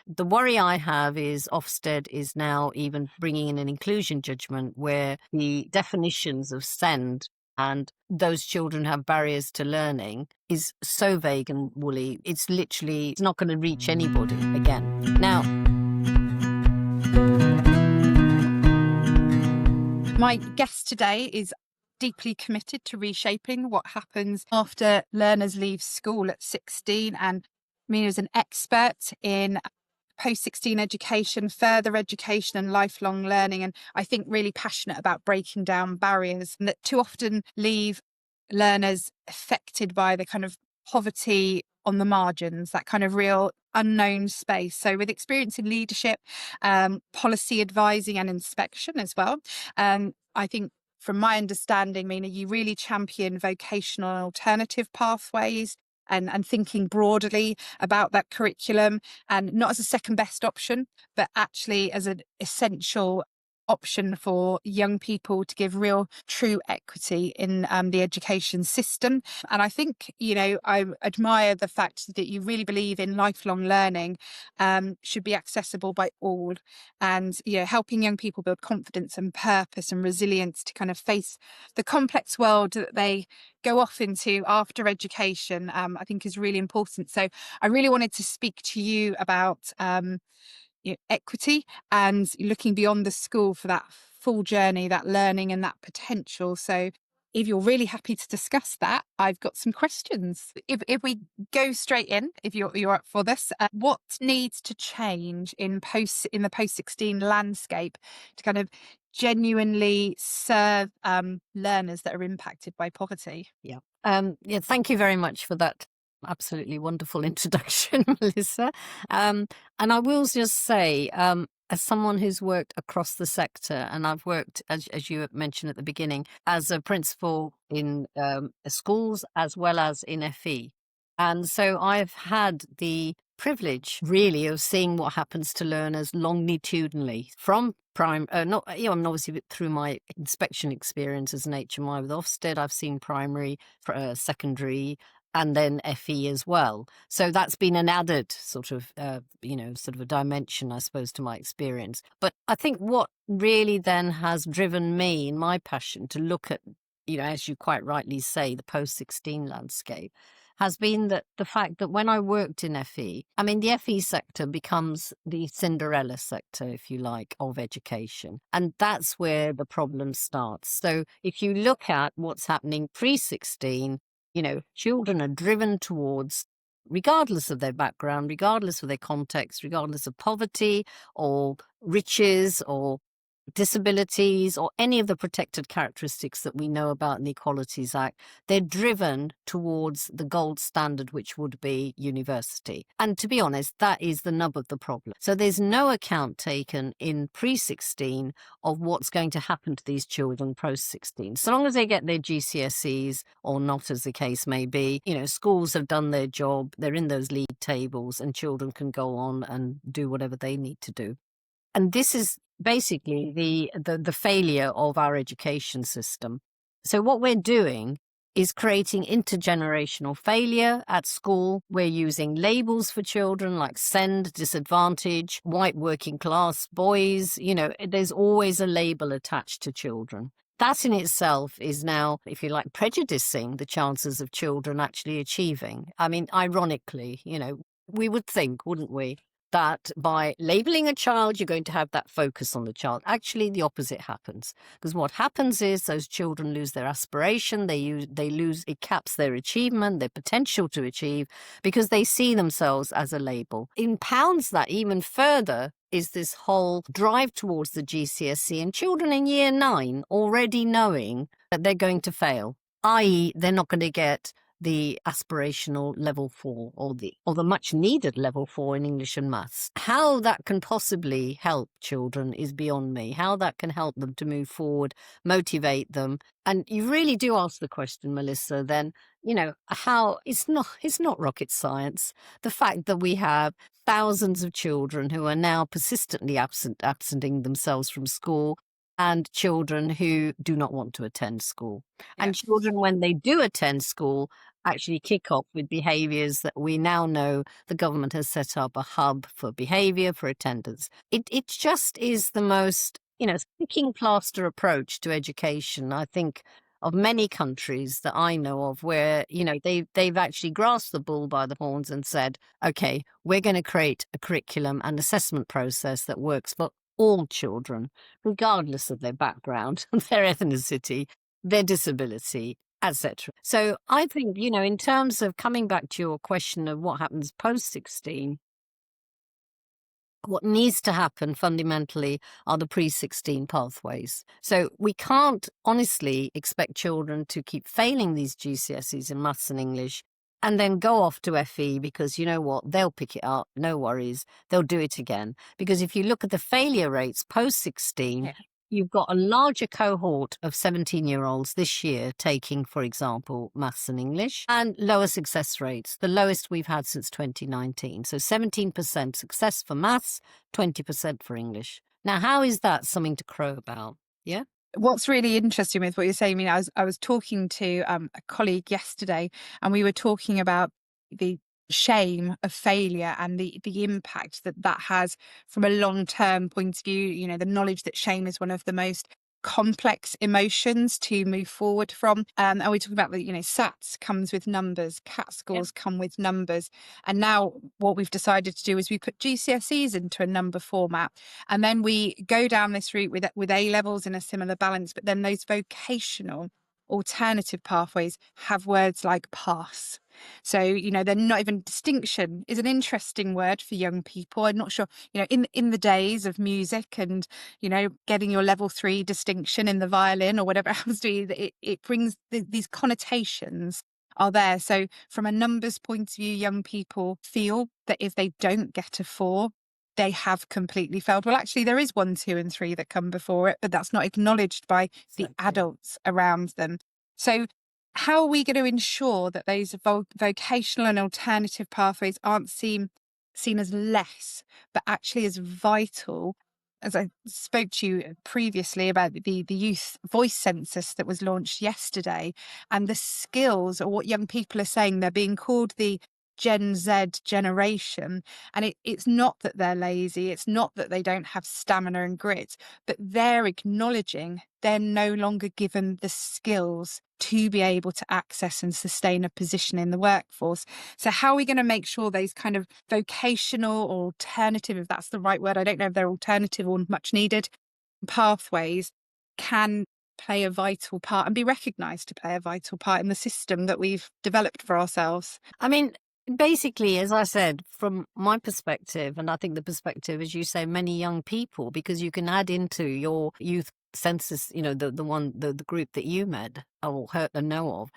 The worry I have is Ofsted is now even bringing in an inclusion judgment where the definitions of SEND and those children have barriers to learning is so vague and woolly. It's not going to reach anybody again. Now, my guest today is deeply committed to reshaping what happens after learners leave school at 16. And Meena is an expert in post-16 education, further education and lifelong learning. And I think really passionate about breaking down barriers that too often leave learners affected by the kind of poverty on the margins, that kind of real unknown space. So with experience in leadership, policy advising and inspection as well, I think from my understanding, Meena, you really champion vocational and alternative pathways and thinking broadly about that curriculum, and not as a second best option, but actually as an essential option for young people to give real true equity in the education system. And I think, I admire the fact that you really believe in lifelong learning should be accessible by all, and helping young people build confidence and purpose and resilience to kind of face the complex world that they go off into after education, I think is really important. So I really wanted to speak to you about equity and looking beyond the school for that full journey, that learning and that potential. So if you're really happy to discuss that, I've got some questions. If we go straight in, if you're up for this, what needs to change in the post-16 landscape to kind of genuinely serve learners that are impacted by poverty? yeah. Thank you very much for that absolutely wonderful introduction, Melissa. And I will just say, as someone who's worked across the sector, and I've worked, as you mentioned at the beginning, as a principal in schools as well as in FE. And so I've had the privilege really of seeing what happens to learners longitudinally from I'm obviously through my inspection experience as an HMI with Ofsted, I've seen primary, secondary, and then FE as well. So that's been an added sort of a dimension, I suppose, to my experience. But I think what really then has driven me in my passion to look at, as you quite rightly say, the post-16 landscape, has been that the fact that when I worked in FE, the FE sector becomes the Cinderella sector, if you like, of education. And that's where the problem starts. So if you look at what's happening pre-16, children are driven towards, regardless of their background, regardless of their context, regardless of poverty or riches or disabilities or any of the protected characteristics that we know about in the Equalities Act, they're driven towards the gold standard, which would be university. And to be honest, that is the nub of the problem. So there's no account taken in pre-16 of what's going to happen to these children post-16. So long as they get their GCSEs or not, as the case may be, schools have done their job, they're in those league tables, and children can go on and do whatever they need to do. And this is basically the failure of our education system. So what we're doing is creating intergenerational failure at school. We're using labels for children like SEND, disadvantage, white working class boys. There's always a label attached to children. That in itself is now, if you like, prejudicing the chances of children actually achieving. Ironically, we would think, wouldn't we, that by labeling a child, you're going to have that focus on the child. Actually, the opposite happens. Because what happens is those children lose their aspiration, it caps their achievement, their potential to achieve, because they see themselves as a label. Impounds that even further is this whole drive towards the GCSE and children in year 9 already knowing that they're going to fail, i.e. they're not going to get the aspirational level 4 or the much needed level 4 in English and maths. How that can possibly help children is beyond me. How that can help them to move forward, motivate them. And you really do ask the question, Melissa, then, how it's not rocket science. The fact that we have thousands of children who are now persistently absenting themselves from school, and children who do not want to attend school. And Yes. children, when they do attend school, actually kick off with behaviours that we now know the government has set up a hub for behaviour, for attendance. It just is the most, sticking plaster approach to education, I think, of many countries that I know of, where, they've actually grasped the bull by the horns and said, okay, we're going to create a curriculum and assessment process that works for all children, regardless of their background, their ethnicity, their disability, etc. So I think, in terms of coming back to your question of what happens post 16, what needs to happen fundamentally are the pre-16 pathways. So we can't honestly expect children to keep failing these GCSEs in maths and English and then go off to FE, because you know what? They'll pick it up, no worries. They'll do it again. Because if you look at the failure rates post-16, Yeah. you've got a larger cohort of 17-year-olds this year taking, for example, maths and English, and lower success rates, the lowest we've had since 2019. So 17% success for maths, 20% for English. Now, how is that something to crow about? Yeah? What's really interesting with what you're saying, I mean, I was talking to a colleague yesterday, and we were talking about the shame of failure and the impact that has from a long-term point of view. The knowledge that shame is one of the most complex emotions to move forward from. And we're talking about SATs comes with numbers, CAT scores come with numbers. And now what we've decided to do is we put GCSEs into a number format. And then we go down this route with A levels in a similar balance. But then those vocational alternative pathways have words like pass. So, they're not even distinction is an interesting word for young people. I'm not sure, in the days of music and, getting your level 3 distinction in the violin or whatever else, it brings these connotations are there. So from a numbers point of view, young people feel that if they don't get a 4, they have completely failed. Well, actually, there is 1, 2, and 3 that come before it, but that's not acknowledged by the adults around them. So how are we going to ensure that those vocational and alternative pathways aren't seen as less, but actually as vital? As I spoke to you previously about the youth voice census that was launched yesterday, and the skills, or what young people are saying, they're being called the Gen Z generation. And it's not that they're lazy, it's not that they don't have stamina and grit, but they're acknowledging they're no longer given the skills to be able to access and sustain a position in the workforce. So how are we going to make sure those kind of vocational or alternative, if that's the right word, I don't know if they're alternative or much needed, pathways can play a vital part and be recognised to play a vital part in the system that we've developed for ourselves? I mean, basically, as I said, from my perspective, and I think the perspective, as you say, many young people, because you can add into your youth census, the group that you met or heard and know of,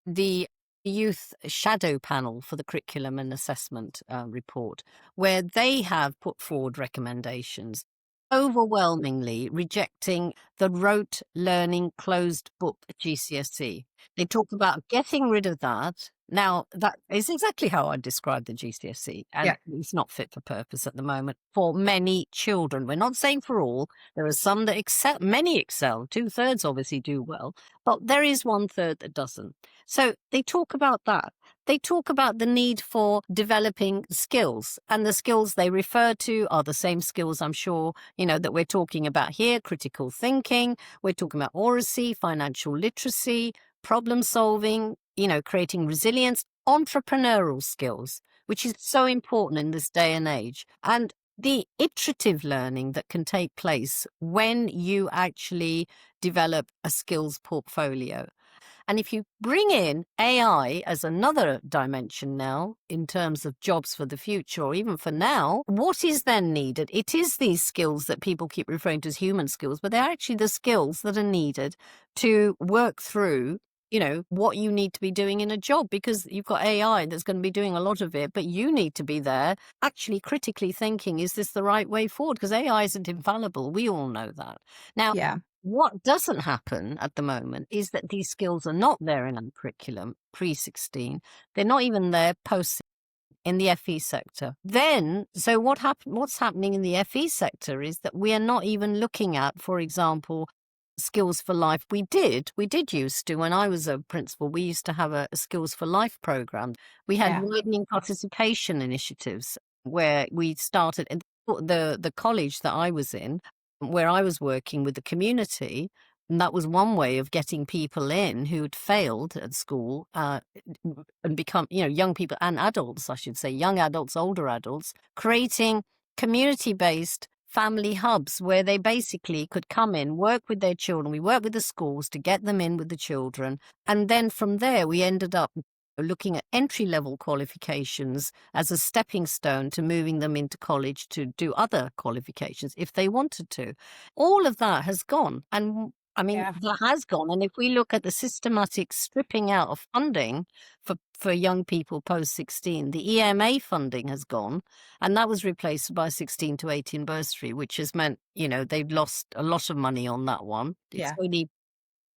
the youth shadow panel for the curriculum and assessment report, where they have put forward recommendations, overwhelmingly rejecting the rote learning closed book GCSE. They talk about getting rid of that. Now, that is exactly how I describe the GCSE, and it's not fit for purpose at the moment for many children. We're not saying for all. There are some that excel, many excel, 2/3 obviously do well, but there is 1/3 that doesn't. So they talk about that. They talk about the need for developing skills, and the skills they refer to are the same skills, I'm sure, that we're talking about here: critical thinking, we're talking about oracy, financial literacy, problem solving, creating resilience, entrepreneurial skills, which is so important in this day and age. And the iterative learning that can take place when you actually develop a skills portfolio. And if you bring in AI as another dimension now in terms of jobs for the future, or even for now, what is then needed? It is these skills that people keep referring to as human skills, but they're actually the skills that are needed to work through what you need to be doing in a job, because you've got AI that's going to be doing a lot of it, but you need to be there actually critically thinking, is this the right way forward? Because AI isn't infallible. We all know that. Now, what doesn't happen at the moment is that these skills are not there in our curriculum pre-16. They're not even there post in the FE sector. Then, so what's happening in the FE sector is that we are not even looking at, for example, skills for life. We did used to, when I was a principal, we used to have a skills for life program. We had Yeah. widening participation initiatives where we started in the college that I was in, where I was working with the community. And that was one way of getting people in who'd failed at school, and become, young people and adults, I should say, young adults, older adults, creating community-based family hubs where they basically could come in, work with their children. We worked with the schools to get them in with the children. And then from there, we ended up looking at entry-level qualifications as a stepping stone to moving them into college to do other qualifications if they wanted to. All of that has gone. And I mean, Yeah. that has gone. And if we look at the systematic stripping out of funding for young people post-16, the EMA funding has gone, and that was replaced by 16 to 18 bursary, which has meant, they've lost a lot of money on that one. Yeah.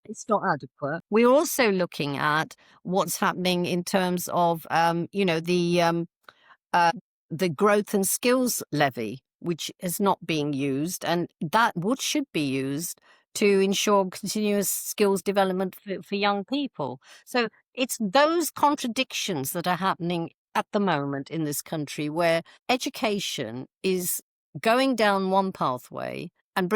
It's not adequate. We're also looking at what's happening in terms of, uh, the growth and skills levy, which is not being used, and that should be used to ensure continuous skills development for young people. So it's those contradictions that are happening at the moment in this country, where education is going down one pathway and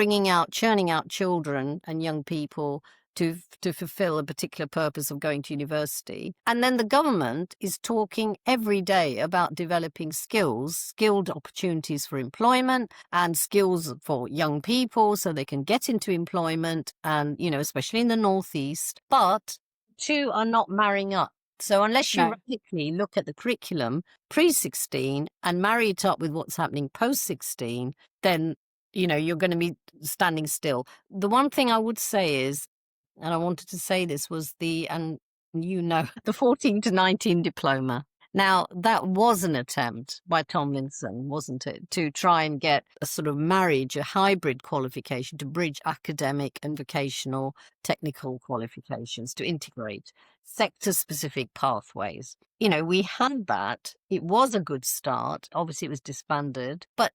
churning out children and young people to fulfill a particular purpose of going to university. And then the government is talking every day about developing skilled opportunities for employment and skills for young people so they can get into employment, and, especially in the Northeast. But two are not marrying up. So unless you No. radically look at the curriculum pre-16 and marry it up with what's happening post-16, then, you're going to be standing still. The one thing I would say is, and I wanted to say this, was the 14 to 19 diploma. Now, that was an attempt by Tomlinson, wasn't it, to try and get a sort of marriage, a hybrid qualification to bridge academic and vocational technical qualifications, to integrate sector-specific pathways. We had that. It was a good start. Obviously, it was disbanded. But,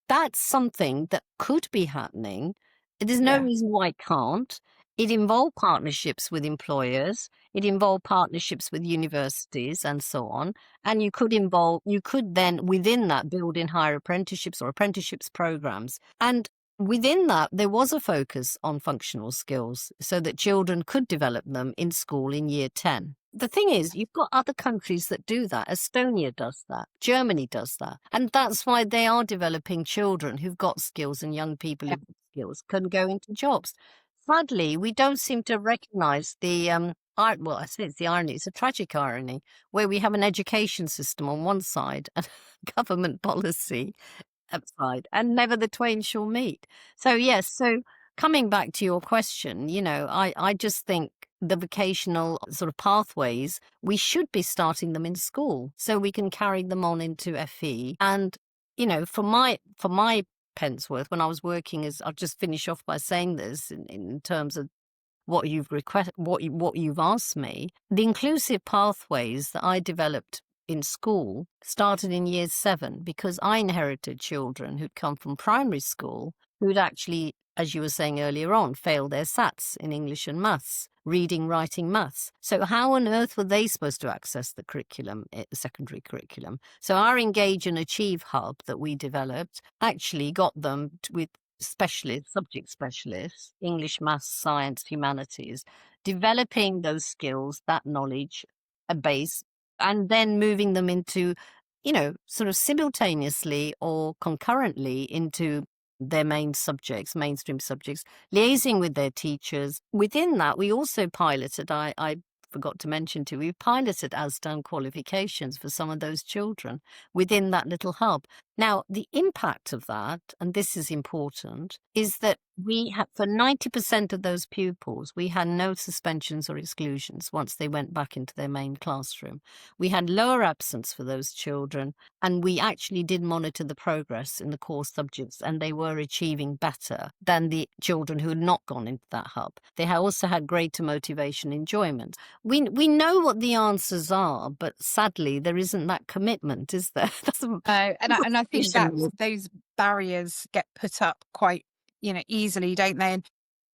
that's something that could be happening. There's no Yeah. reason why it can't. It involved partnerships with employers. It involved partnerships with universities and so on. And you could then within that build in higher apprenticeships or apprenticeships programs. And within that, there was a focus on functional skills so that children could develop them in school in year 10. The thing is, you've got other countries that do that. Estonia does that. Germany does that. And that's why they are developing children who've got skills, and young people Yeah. who've got skills can go into jobs. Sadly, we don't seem to recognise well, I say it's the irony, it's a tragic irony, where we have an education system on one side and government policy outside, and never the twain shall meet. So, yes, coming back to your question, I just think the vocational sort of pathways, we should be starting them in school so we can carry them on into FE. And, for my Pentsworth, when I was working I'll just finish off by saying this in terms of what you've asked me. The inclusive pathways that I developed in school started in year 7 because I inherited children who'd come from primary school who'd actually, as you were saying earlier on, failed their SATs in English and maths, reading, writing, maths. So how on earth were they supposed to access the secondary curriculum? So our Engage and Achieve hub that we developed actually got them with subject specialists, English, maths, science, humanities, developing those skills, that knowledge, a base, and then moving them into, sort of simultaneously or concurrently into their mainstream subjects, liaising with their teachers. Within that, we also piloted, I forgot to mention too, we piloted ASDAN qualifications for some of those children within that little hub. Now, the impact of that, and this is important, is that we had, for 90% of those pupils, we had no suspensions or exclusions once they went back into their main classroom. We had lower absence for those children, and we actually did monitor the progress in the core subjects, and they were achieving better than the children who had not gone into that hub. They also had greater motivation, enjoyment. We know what the answers are, but sadly, there isn't that commitment, is there? And I think that those barriers get put up quite, easily, don't they? And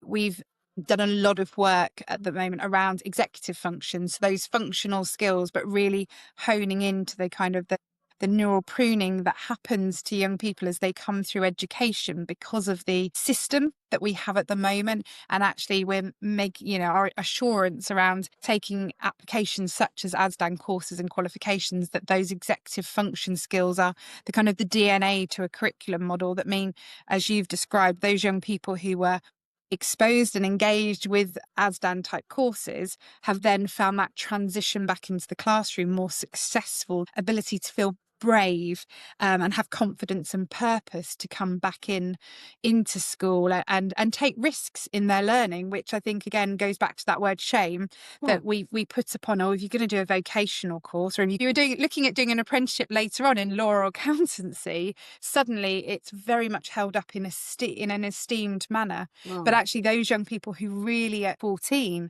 we've done a lot of work at the moment around executive functions, those functional skills, but really honing into the kind of the neural pruning that happens to young people as they come through education because of the system that we have at the moment. And actually we're making, our assurance around taking applications such as ASDAN courses and qualifications, that those executive function skills are the kind of the DNA to a curriculum model that mean, as you've described, those young people who were exposed and engaged with ASDAN type courses have then found that transition back into the classroom more successful, ability to feel brave and have confidence and purpose to come back into school and take risks in their learning, which I think again goes back to that word shame that we put upon, if you're going to do a vocational course, or if you were looking at doing an apprenticeship later on in law or accountancy, suddenly it's very much held up in an esteemed manner. But actually those young people who really at 14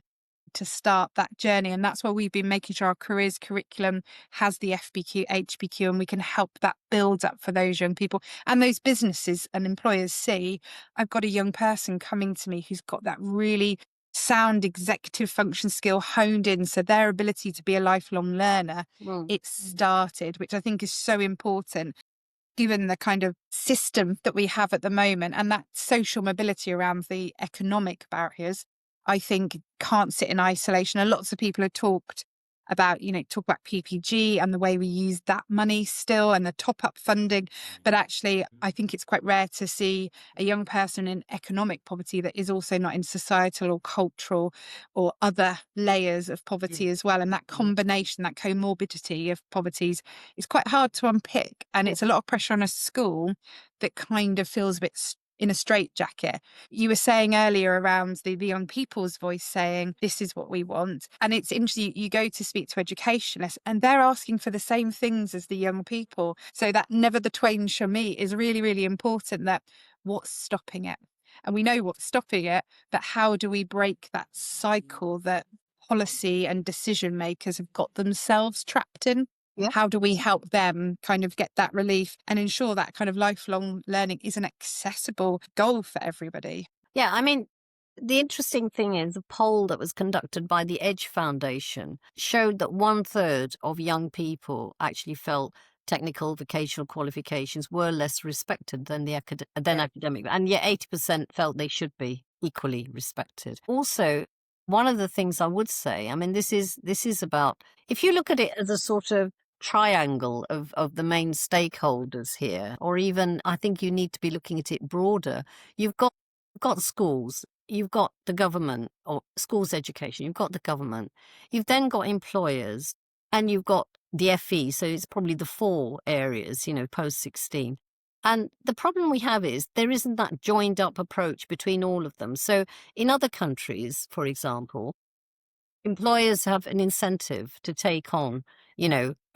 to start that journey, and that's why we've been making sure our careers curriculum has the FBQ, HBQ, and we can help that build up for those young people. And those businesses and employers see, I've got a young person coming to me who's got that really sound executive function skill honed in, so their ability to be a lifelong learner, it started, which I think is so important given the kind of system that we have at the moment and that social mobility around the economic barriers. I think can't sit in isolation. And lots of people have talked about, talk about PPG and the way we use that money still and the top-up funding. But actually, I think it's quite rare to see a young person in economic poverty that is also not in societal or cultural or other layers of poverty as well. And that combination, that comorbidity of poverty is quite hard to unpick. And it's a lot of pressure on a school that kind of feels a bit in a straitjacket. You were saying earlier around the young people's voice saying, this is what we want. And it's interesting, you go to speak to educationalists and they're asking for the same things as the young people. So that never the twain shall meet is really, really important, that what's stopping it? And we know what's stopping it, but how do we break that cycle that policy and decision makers have got themselves trapped in? Yeah. How do we help them kind of get that relief and ensure that kind of lifelong learning is an accessible goal for everybody? Yeah, I mean, the interesting thing is a poll that was conducted by the Edge Foundation showed that 1/3 of young people actually felt technical vocational qualifications were less respected than academic, and yet 80% felt they should be equally respected. Also, one of the things I would say, I mean, this is about, if you look at it as a sort of triangle of the main stakeholders here, or even I think you need to be looking at it broader. You've got schools, you've got the government, or schools education, you've got the government, you've then got employers, and you've got the FE. So it's probably the four areas, post-16. And the problem we have is there isn't that joined up approach between all of them. So in other countries, for example, employers have an incentive to take on,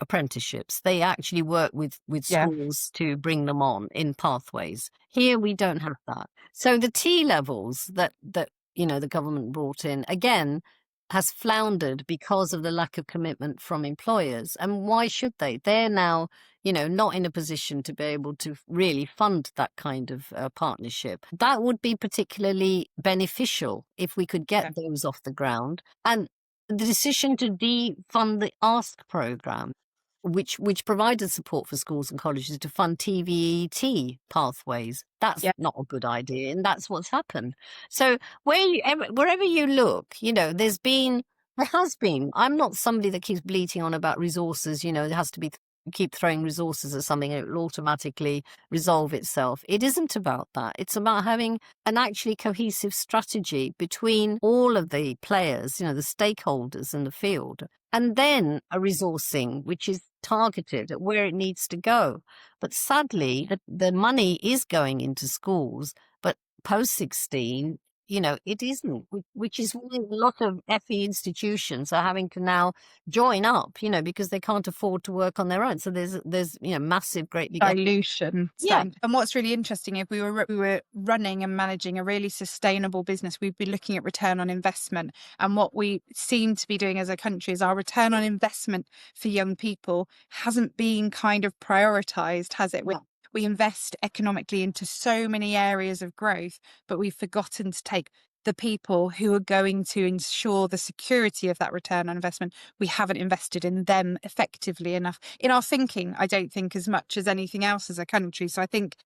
apprenticeships. They actually work with schools to bring them on in pathways. Here we don't have that. So the T levels that the government brought in, again, has floundered because of the lack of commitment from employers. And why should they? They're now, not in a position to be able to really fund that kind of partnership. That would be particularly beneficial if we could get those off the ground. And the decision to defund the ASK program, which provided support for schools and colleges to fund TVET pathways, that's not a good idea, and that's what's happened. So wherever you look, there has been. I'm not somebody that keeps bleating on about resources. There has to be keep throwing resources at something and it will automatically resolve itself. It isn't about that. It's about having an actually cohesive strategy between all of the players, the stakeholders in the field, and then a resourcing which is targeted at where it needs to go. But sadly, the money is going into schools, but post-16, it isn't, which is why a lot of FE institutions are having to now join up, because they can't afford to work on their own. So there's massive, great big dilution. Yeah. And what's really interesting, if we were running and managing a really sustainable business, we'd be looking at return on investment. And what we seem to be doing as a country is our return on investment for young people hasn't been kind of prioritized, has it? We invest economically into so many areas of growth, but we've forgotten to take the people who are going to ensure the security of that return on investment, we haven't invested in them effectively enough in our thinking, I don't think, as much as anything else as a country. So I think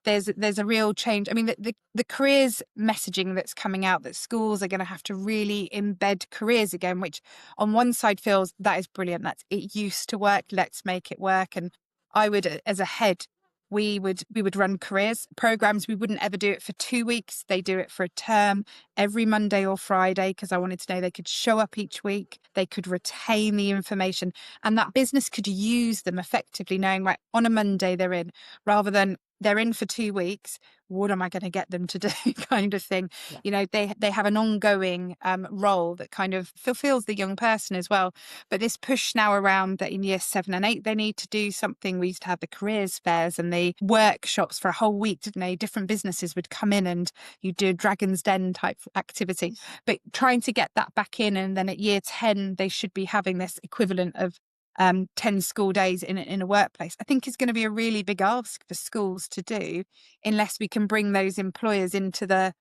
there's a real change. I mean, the careers messaging that's coming out, that schools are going to have to really embed careers again, which on one side feels that is brilliant. That's, it used to work. Let's make it work. And I would, as a head, we would run careers programs. We wouldn't ever do it for 2 weeks. They do it for a term, every Monday or Friday, because I wanted to know they could show up each week, they could retain the information, and that business could use them effectively, knowing, right, on a Monday they're in, rather than they're in for 2 weeks. What am I going to get them to do, kind of thing? Yeah. You know, they have an ongoing role that kind of fulfills the young person as well. But this push now around that in year 7 and 8 they need to do something. We used to have the careers fairs and the workshops for a whole week, didn't they? Different businesses would come in and you do a Dragon's Den type activity. But trying to get that back in, and then at year 10 they should be having this equivalent of 10 school days in a workplace, I think is going to be a really big ask for schools to do, unless we can bring those employers into the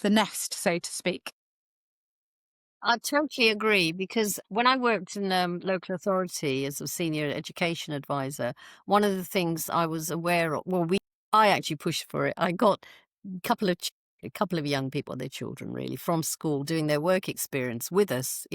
nest, so to speak. I totally agree, because when I worked in local authority as a senior education advisor, one of the things I was aware of, I actually pushed for it. I got a couple of young people, their children really, from school doing their work experience with us,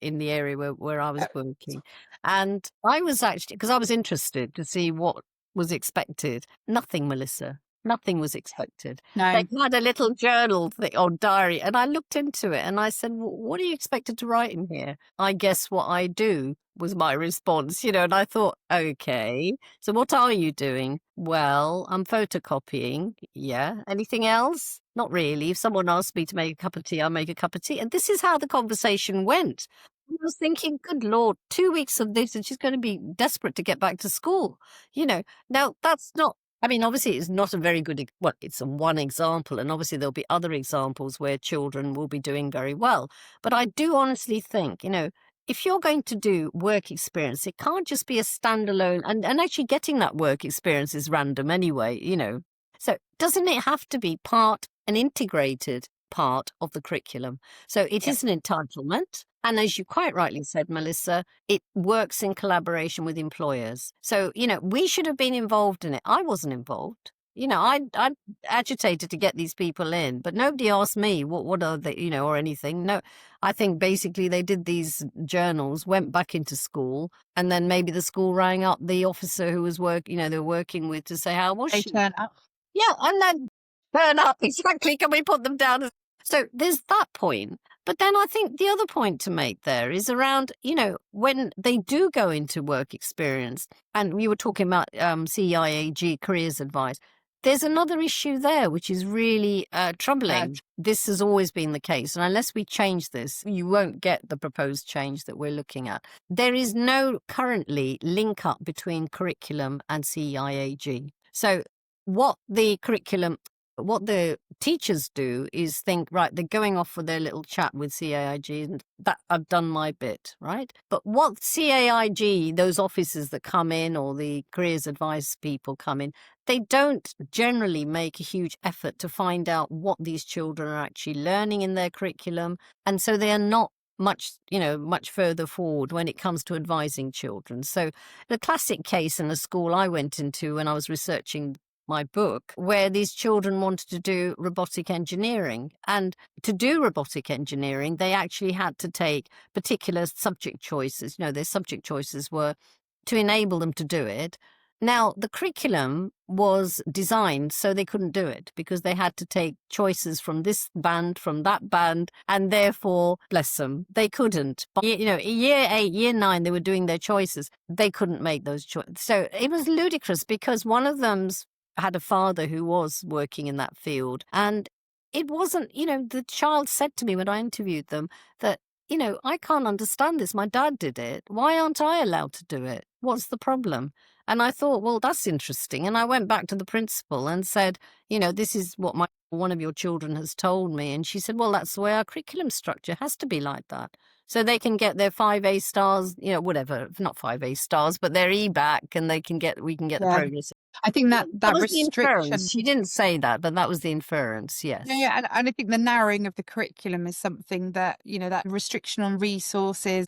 in the area where I was working. And I was actually, because I was interested to see what was expected. Nothing, Melissa. Nothing was expected. They No. had a little journal thing or diary, and I looked into it and I said, What are you expected to write in here? I guess what I do was my response, and I thought, okay, so what are you doing? Well, I'm photocopying. Yeah. Anything else? Not really. If someone asked me to make a cup of tea, I'll make a cup of tea. And this is how the conversation went. I was thinking, good Lord, 2 weeks of this, and she's going to be desperate to get back to school. Now that's not, I mean, obviously, it's not a very good, well, it's one example, and obviously there'll be other examples where children will be doing very well. But I do honestly think, if you're going to do work experience, it can't just be a standalone, and actually getting that work experience is random anyway. So doesn't it have to be an integrated part of the curriculum? So it Yeah. is an entitlement. And as you quite rightly said, Melissa, it works in collaboration with employers. So, we should have been involved in it. I wasn't involved. I agitated to get these people in, but nobody asked me what are they, or anything. No, I think basically they did these journals, went back into school, and then maybe the school rang up the officer who was they were working with, to say, how was They she? turn up. Yeah, and then turn up. Exactly. Can we put them down? So there's that point. But then I think the other point to make there is around, when they do go into work experience, and we were talking about CIAG, careers advice, there's another issue there, which is really troubling. This has always been the case. And unless we change this, you won't get the proposed change that we're looking at. There is no currently link up between curriculum and CIAG. So what the teachers do is think, right, they're going off for their little chat with CAIG, and that I've done my bit, right? But what CAIG, those officers that come in, or the careers advice people come in, they don't generally make a huge effort to find out what these children are actually learning in their curriculum. And so they are not much further forward when it comes to advising children. So the classic case in a school I went into when I was researching my book, where these children wanted to do robotic engineering. And to do robotic engineering, they actually had to take particular subject choices. Their subject choices were to enable them to do it. Now, the curriculum was designed so they couldn't do it, because they had to take choices from this band, from that band, and therefore, bless them, they couldn't. But, year 8, year 9, they were doing their choices. They couldn't make those choices. So it was ludicrous, because one of them's had a father who was working in that field. And it wasn't, the child said to me when I interviewed them that, I can't understand this. My dad did it. Why aren't I allowed to do it? What's the problem? And I thought, well, that's interesting. And I went back to the principal and said, this is what one of your children has told me. And she said, well, that's the way our curriculum structure has to be, like that. So they can get their 5A stars, whatever, not 5A stars, but their E back, and we can get the progress I think that That that was the inference. restriction. She didn't say that, but that was the inference, Yeah, yes. yeah, and I think the narrowing of the curriculum is something that, that restriction on resources,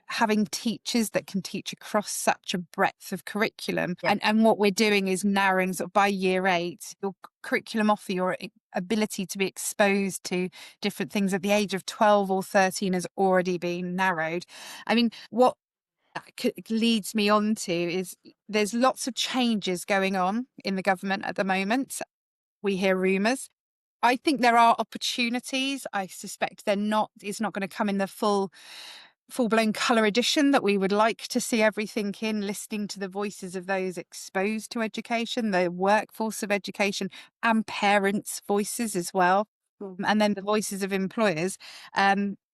having teachers that can teach across such a breadth of curriculum. Yeah. And what we're doing is narrowing sort of by year 8, your curriculum offer, your ability to be exposed to different things at the age of 12 or 13 has already been narrowed. I mean, what that leads me on to is there's lots of changes going on in the government at the moment. We hear rumours. I think there are opportunities. I suspect it's not going to come in the full-blown colour edition that we would like to see everything in, listening to the voices of those exposed to education, the workforce of education, and parents' voices as well. And then the voices of employers,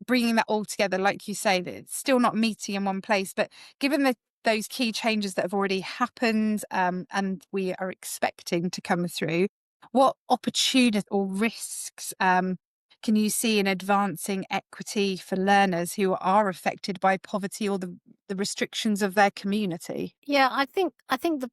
bringing that all together, like you say, that it's still not meeting in one place. But given those key changes that have already happened, and we are expecting to come through, what opportunities or risks can you see in advancing equity for learners who are affected by poverty or the restrictions of their community? Yeah, I think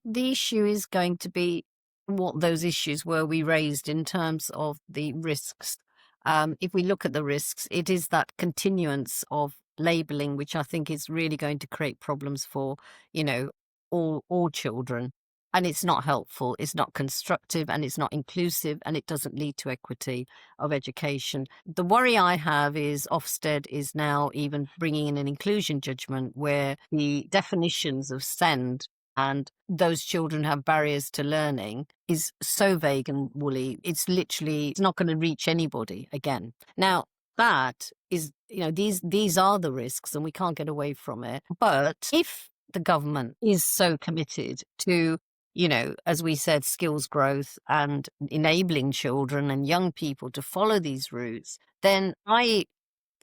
the issue is going to be what those issues were we raised in terms of the risks. If we look at the risks, it is that continuance of labeling, which I think is really going to create problems for, you know, all children. And it's not helpful, it's not constructive, and it's not inclusive, and it doesn't lead to equity of education. The worry I have is Ofsted is now even bringing in an inclusion judgment where the definitions of SEND and those children have barriers to learning is so vague and woolly. It's not going to reach anybody again. Now, that is, these are the risks and we can't get away from it. But if the government is so committed to, as we said, skills growth and enabling children and young people to follow these routes, then I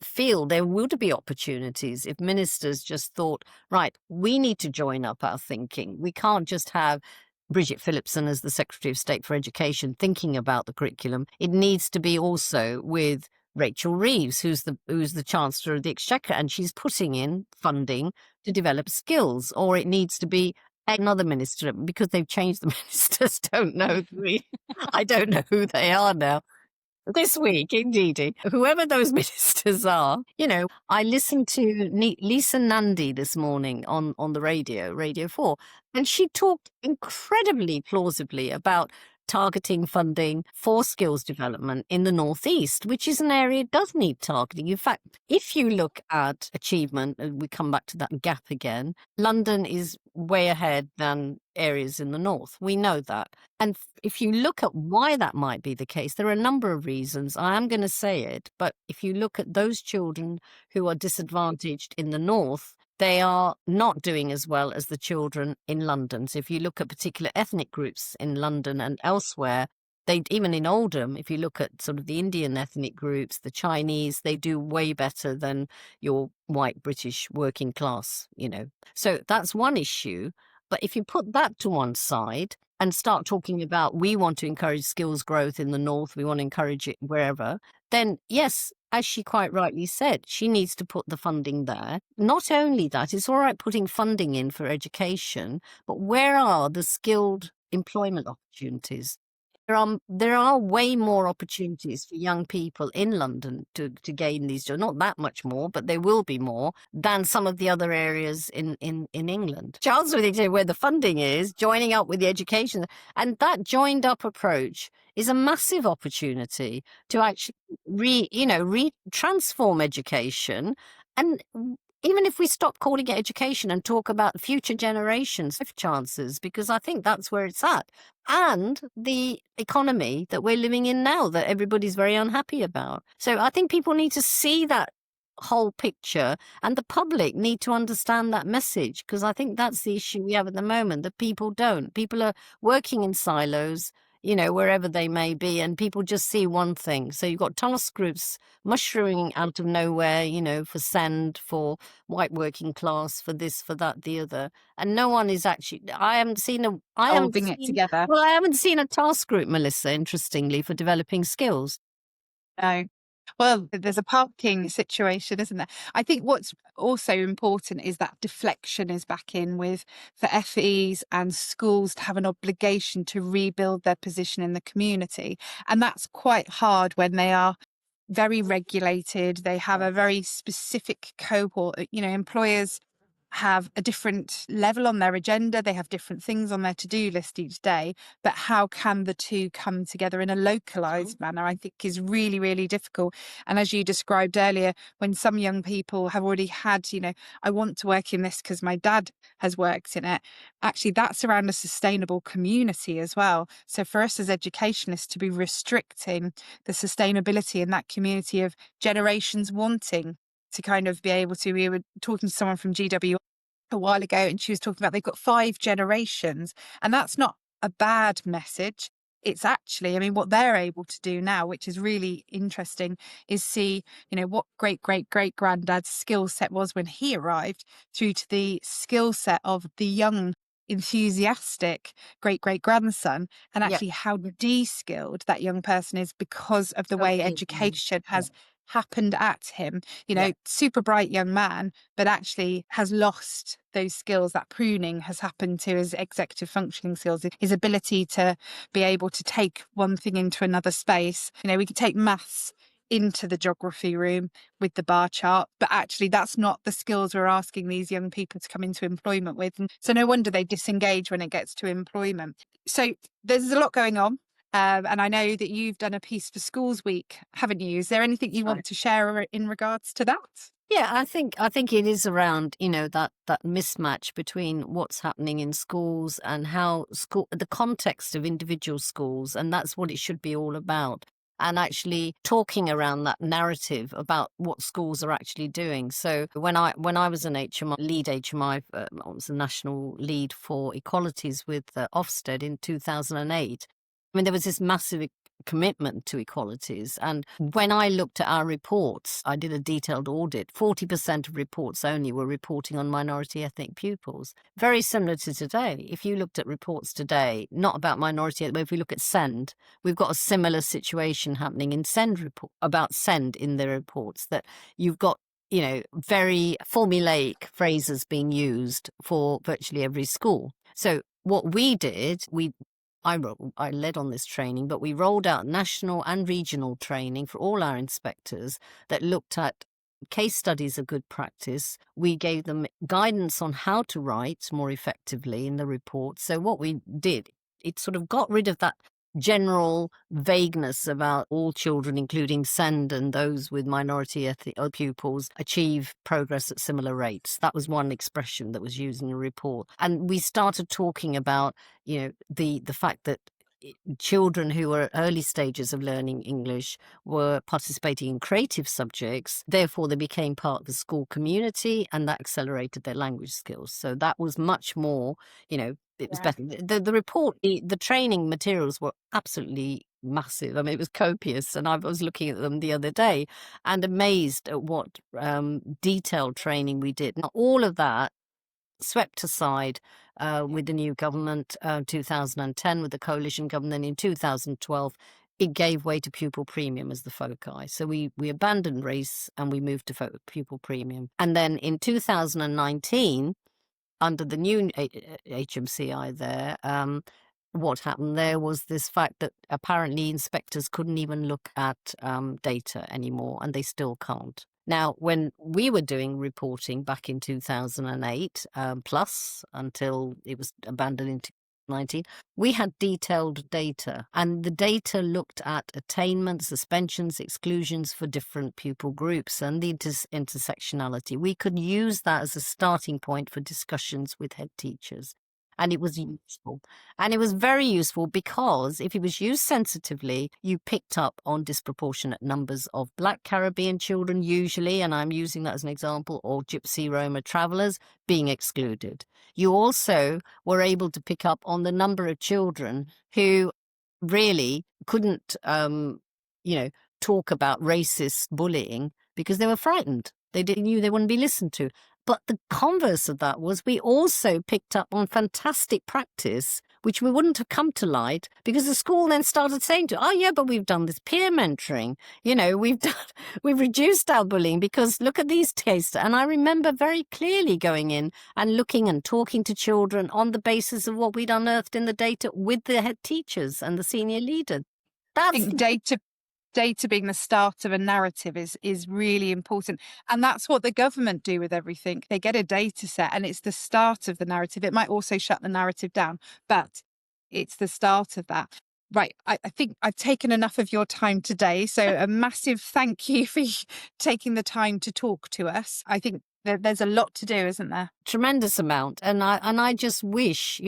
feel there would be opportunities if ministers just thought, right, we need to join up our thinking. We can't just have Bridget Phillipson as the Secretary of State for Education thinking about the curriculum. It needs to be also with Rachel Reeves, who's the Chancellor of the Exchequer, and she's putting in funding to develop skills. Or it needs to be another minister, because they've changed the ministers. Don't know. I don't know who they are now. This week, indeedy. Whoever those ministers are, I listened to Lisa Nandy this morning on the Radio 4, and she talked incredibly plausibly about targeting funding for skills development in the Northeast, which is an area that does need targeting. In fact, if you look at achievement, and we come back to that gap again, London is way ahead than areas in the North. We know that. And if you look at why that might be the case, there are a number of reasons. I am going to say it, but if you look at those children who are disadvantaged in the North, they are not doing as well as the children in London. So if you look at particular ethnic groups in London and elsewhere, even in Oldham, if you look at sort of the Indian ethnic groups, the Chinese, they do way better than your white British working class, So that's one issue. But if you put that to one side and start talking about, we want to encourage skills growth in the North, we want to encourage it wherever, then yes, as she quite rightly said, she needs to put the funding there. Not only that, it's all right putting funding in for education, but where are the skilled employment opportunities? There are way more opportunities for young people in London to gain these jobs. Not that much more, but there will be more than some of the other areas in England. Charles would say where the funding is, joining up with the education. And that joined up approach is a massive opportunity to actually transform education. And even if we stop calling it education and talk about future generations of chances, because I think that's where it's at. And the economy that we're living in now that everybody's very unhappy about. So I think people need to see that whole picture, and the public need to understand that message, because I think that's the issue we have at the moment, that people don't. People are working in silos, wherever they may be, and people just see one thing. So you've got task groups mushrooming out of nowhere, for SEND, for white working class, for this, for that, the other. And no one is actually, Holding it together. well, I haven't seen a task group, Melissa, interestingly, for developing skills. No. Well, there's a parking situation, isn't there? I think what's also important is that deflection is back in with for FEs and schools to have an obligation to rebuild their position in the community. And that's quite hard when they are very regulated. They have a very specific cohort. Employers have a different level on their agenda. They have different things on their to-do list each day. But how can the two come together in a localized manner, I think is really, really difficult. And as you described earlier, when some young people have already had, I want to work in this because my dad has worked in it, actually that's around a sustainable community as well. So for us as educationists to be restricting the sustainability in that community of generations wanting to kind of be able to, we were talking to someone from GW a while ago and she was talking about they've got 5 generations, and that's not a bad message. It's actually, I mean, what they're able to do now, which is really interesting, is see, what great great great granddad's skill set was when he arrived through to the skill set of the young enthusiastic great great grandson, and Yeah, actually how de-skilled that young person is because of the way totally agree. education Yeah, has happened at him. yeah, Super bright young man, but actually has lost those skills. That pruning has happened to his executive functioning skills, his ability to be able to take one thing into another space. We could take maths into the geography room with the bar chart, but actually that's not the skills we're asking these young people to come into employment with. And so no wonder they disengage when it gets to employment. So there's a lot going on. And I know that you've done a piece for Schools Week, haven't you? Is there anything you want to share in regards to that? yeah. I think it is around that mismatch between what's happening in schools and how the context of individual schools, and that's what it should be all about. And actually talking around that narrative about what schools are actually doing. So when I was an HMI, I was a national lead for equalities with Ofsted in 2008. I mean, there was this massive commitment to equalities. And when I looked at our reports, I did a detailed audit. 40% of reports only were reporting on minority ethnic pupils. Very similar to today. If you looked at reports today, not about minority, but if we look at SEND, we've got a similar situation happening in SEND report about SEND in the reports, that you've got very formulaic phrases being used for virtually every school. So what we did, I led on this training, but we rolled out national and regional training for all our inspectors that looked at case studies of good practice. We gave them guidance on how to write more effectively in the report. So what we did, it sort of got rid of that general vagueness about all children, including SEND and those with minority ethnic pupils, achieve progress at similar rates. That was one expression that was used in the report. And we started talking about, the fact that children who were at early stages of learning English were participating in creative subjects. Therefore, they became part of the school community, and that accelerated their language skills. So that was much more, it was better. The report, the training materials were absolutely massive. I mean, it was copious, and I was looking at them the other day and amazed at what detailed training we did. Now, all of that swept aside with the new government, 2010 with the coalition government. In 2012, it gave way to pupil premium as the foci. So we abandoned race and we moved to pupil premium. And then in 2019, under the new HMCI there, what happened there was this fact that apparently inspectors couldn't even look at data anymore, and they still can't. Now, when we were doing reporting back in 2008, plus until it was abandoned in 2019, we had detailed data, and the data looked at attainment, suspensions, exclusions for different pupil groups and the intersectionality. We could use that as a starting point for discussions with head teachers. And it was useful. And it was very useful because if it was used sensitively, you picked up on disproportionate numbers of Black Caribbean children, usually, and I'm using that as an example, or Gypsy Roma travellers being excluded. You also were able to pick up on the number of children who really couldn't, talk about racist bullying because they were frightened. They knew they wouldn't be listened to. But the converse of that was we also picked up on fantastic practice which we wouldn't have come to light because the school then started saying to, oh yeah, but we've done this peer mentoring. We've reduced our bullying because look at these cases. And I remember very clearly going in and looking and talking to children on the basis of what we'd unearthed in the data with the head teachers and the senior leaders. I think data being the start of a narrative is really important. And that's what the government do with everything. They get a data set and it's the start of the narrative. It might also shut the narrative down, but it's the start of that. Right. I think I've taken enough of your time today. So a massive thank you for taking the time to talk to us. I think there's a lot to do, isn't there? Tremendous amount. And I just wish,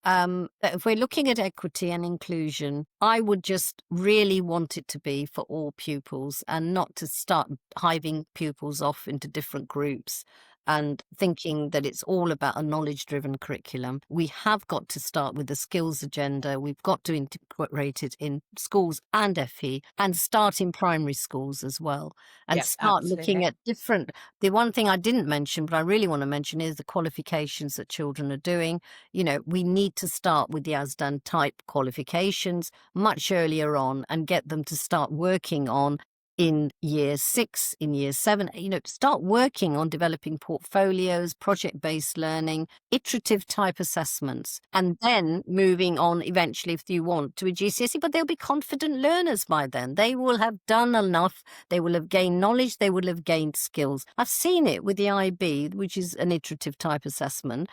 that if we're looking at equity and inclusion, I would just really want it to be for all pupils and not to start hiving pupils off into different groups and thinking that it's all about a knowledge-driven curriculum. We have got to start with the skills agenda. We've got to integrate it in schools and FE and start in primary schools as well and Yes, start looking absolutely. at different. The one thing I didn't mention, but I really want to mention is the qualifications that children are doing. We need to start with the ASDAN type qualifications much earlier on and get them to start working on in year 6, in year 7, start working on developing portfolios, project-based learning, iterative type assessments, and then moving on eventually, if you want, to a GCSE. But they'll be confident learners by then. They will have done enough. They will have gained knowledge. They will have gained skills. I've seen it with the IB, which is an iterative type assessment,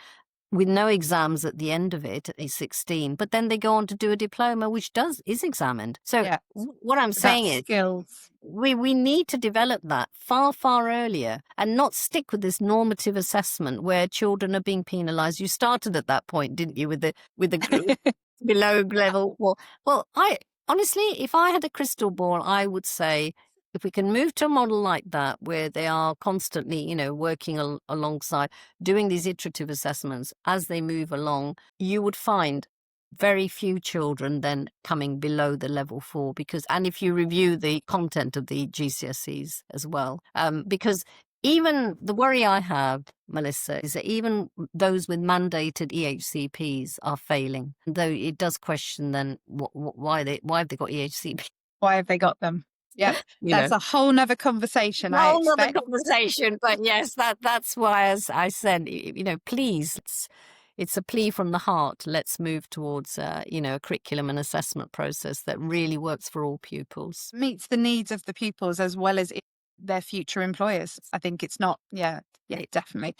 with no exams at the end of it at age 16, but then they go on to do a diploma, which is examined. So Yeah. what I'm saying is skills. we need to develop that far, far earlier and not stick with this normative assessment where children are being penalised. You started at that point, didn't you, with the group below level? Well, I honestly, if I had a crystal ball, I would say if we can move to a model like that where they are constantly, working alongside, doing these iterative assessments as they move along, you would find very few children then coming below the level 4 and if you review the content of the GCSEs as well, because even the worry I have, Melissa, is that even those with mandated EHCPs are failing, though it does question then why have they got EHCP? Why have they got them? Yeah, that's a whole nother conversation. A whole nother conversation, but yes, that's why, as I said, please, it's a plea from the heart. Let's move towards, a curriculum and assessment process that really works for all pupils. Meets the needs of the pupils as well as their future employers. I think it's not, yeah, definitely.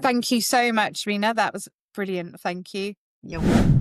Thank you so much, Meena. That was brilliant. Thank you. You're welcome.